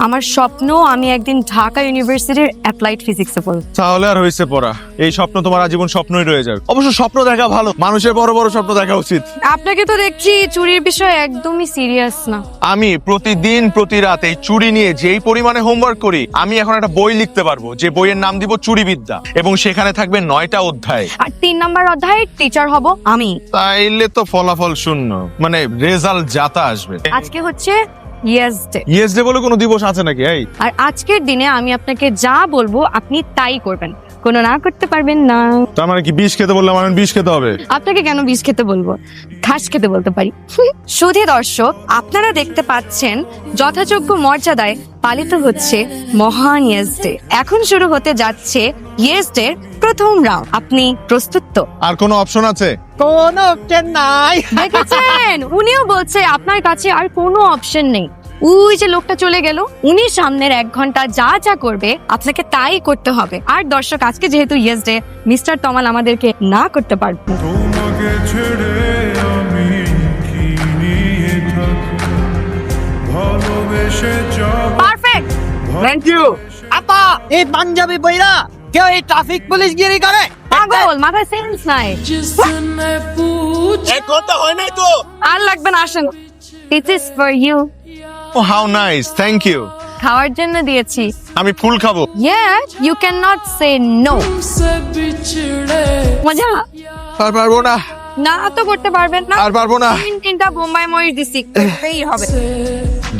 আমার স্বপ্ন আমি একদিন ঢাকা ইউনিভার্সিটির অ্যাপ্লাইড ফিজিক্সে পড়ব। তাহলে আর হয়েছে পড়া, এই স্বপ্ন তোমার আজীবন স্বপ্নই রয়ে যাবে। অবশ্য স্বপ্ন দেখা ভালো, মানুষের বড় বড় স্বপ্ন দেখা উচিত। আপনাকে তো দেখছি চুরির বিষয়ে একদমই সিরিয়াস না। আমি প্রতিদিন প্রতি রাত এই চুরি নিয়ে যেই পরিমাণে হোমওয়ার্ক করি, আমি এখন একটা বই লিখতে পারবো, যে বইয়ের নাম দিব চুরিবিদ্যা, এবং সেখানে থাকবে 9টা অধ্যায়। আর 3 নাম্বার অধ্যায়ের টিচার হব আমি। তাইলে তো ফলাফল শূন্য, মানে রেজাল্ট যাতা আসবে। আজকে হচ্ছে ইয়েস ডে। ইয়েস ডে বলে কোনো দিবস আছে নাকি? এই আর আজকের দিনে আমি আপনাকে যা বলবো আপনি তাই করবেন, কোনো না করতে পারবেন না। তার মানে কি বিষ খেতে বললাম আমি বিষ খেতে হবে? আপনাকে কেন বিষ খেতে বলবো, ঘাস খেতে বলতে পারি। সুধী দর্শক, আপনারা দেখতে পাচ্ছেন যথাযোগ্য মর্যাদায় পালিত হচ্ছে মহান ইয়েস ডে। এখন শুরু হতে যাচ্ছে ইয়েস ডে প্রথম রাউন্ড। আপনি প্রস্তুত তো? আর কোনো অপশন আছে? কোনো অপশন নাই। দেখেছেন, উনিও বলছে আপনার কাছে আর কোনো অপশন নেই। ওই যে লোকটা চলে গেল, উনি সামনের 1 ঘন্টা যা যা করবে আপনাকে তাই করতে হবে। আর দর্শক, আজকে যেহেতু ইয়েস ডে, মিস্টার তমাল আমাদেরকে না করতে পারবেন। তোমাকে ছেড়ে আমি কি নিয়ে থাকি, ভালোবেসে যাব। পারফেক্ট। Thank you. আপা, এই পাঞ্জাবি বইরা কেউ এই ট্রাফিক পুলিশ গিরি করে? পাগল, মাথায় সেন্স নাই। এই কথা হয় নাই তো। আর লাগবে না, আসেন। This is for you. Oh how nice, thank you. খাওয়ার জন্য দিয়েছি। আমি ফুল খাবো। Yeah, you cannot say no. মজা? আর পারবো না। না তো করতে পারবেন না। আর পারবো না। 3টা বোম্বাই মরিচ দিছি, করতেই হবে।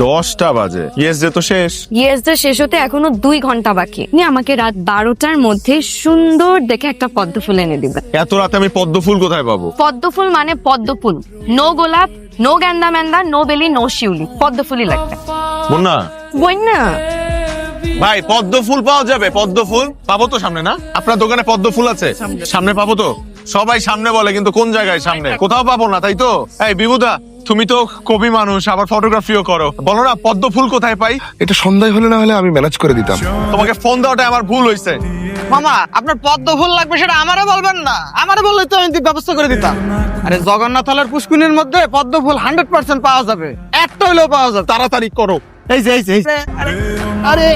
10টা বাজে, ইয়েস ডে তো শেষ। ইয়েস ডে শেষ হতে এখনো 2 ঘন্টা বাকি। আপনি আমাকে রাত 12টার মধ্যে সুন্দর দেখে একটা পদ্ম ফুল এনে দিবেন। এত রাতে আমি পদ্ম ফুল কোথায় পাবো? পদ্ম ফুল মানে পদ্ম ফুল, নো গোলাপ, নো গেন্দা ম্যান্দা, নো বেলি, নো শিউলি, পদ্ম ফুলই লাগবে। মুন্না বই না? ভাই, পদ্ম ফুল পাওয়া যাবে? পদ্ম ফুল পাবো তো সামনে? না আপনার দোকানে পদ্ম ফুল আছে? সামনে পাবো তো? সবাই সামনে বলে, কিন্তু কোন জায়গায় সামনে? কোথাও পাবো না, তাই তো? এই বিভুদা, তুমি তো কবি মানুষ, আবার ফটোগ্রাফিও করো, বলো না পদ্ম ফুল কোথায় পাই? এটা সন্ধ্যায় হলে না হলে আমি ম্যানেজ করে দিতাম। তোমাকে ফোন দেওয়াটা আমার ভুল হয়েছে। মামা, আপনার পদ্ম ফুল লাগবে সেটা আমারে বলবেন না। আমারে বললে তো আমি ব্যবস্থা করে দিতাম। আরে জগন্নাথ হলের পুষ্কুনির মধ্যে পদ্ম ফুল 100% পাওয়া যাবে, একটা হলেও পাওয়া যাবে। তাড়াতাড়ি করো। এই যে এই যে আরে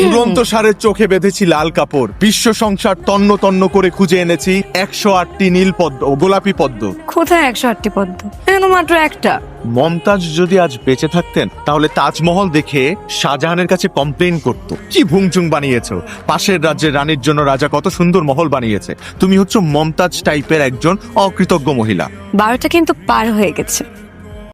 উড়ন্ত ষাঁড়ের চোখে বেঁধেছি লাল কাপড়, বিশ্ব সংসার তন্ন তন্ন করে খুঁজে এনেছি 108টি নীল পদ্ম ও গোলাপি পদ্ম। কোথায় 108টি পদ্ম? কেন মাত্র একটা? মমতাজ যদি আজ বেঁচে থাকতেন, তাহলে তাজমহল দেখে শাহজাহানের কাছে কমপ্লেইন করত, কি ভুংচুং বানিয়েছো, পাশের রাজ্যের রানীর জন্য রাজা কত সুন্দর মহল বানিয়েছে, তুমি হচ্ছে মমতাজ টাইপের একজন অকৃতজ্ঞ মহিলা। 12টা কিন্তু পার হয়ে গেছে।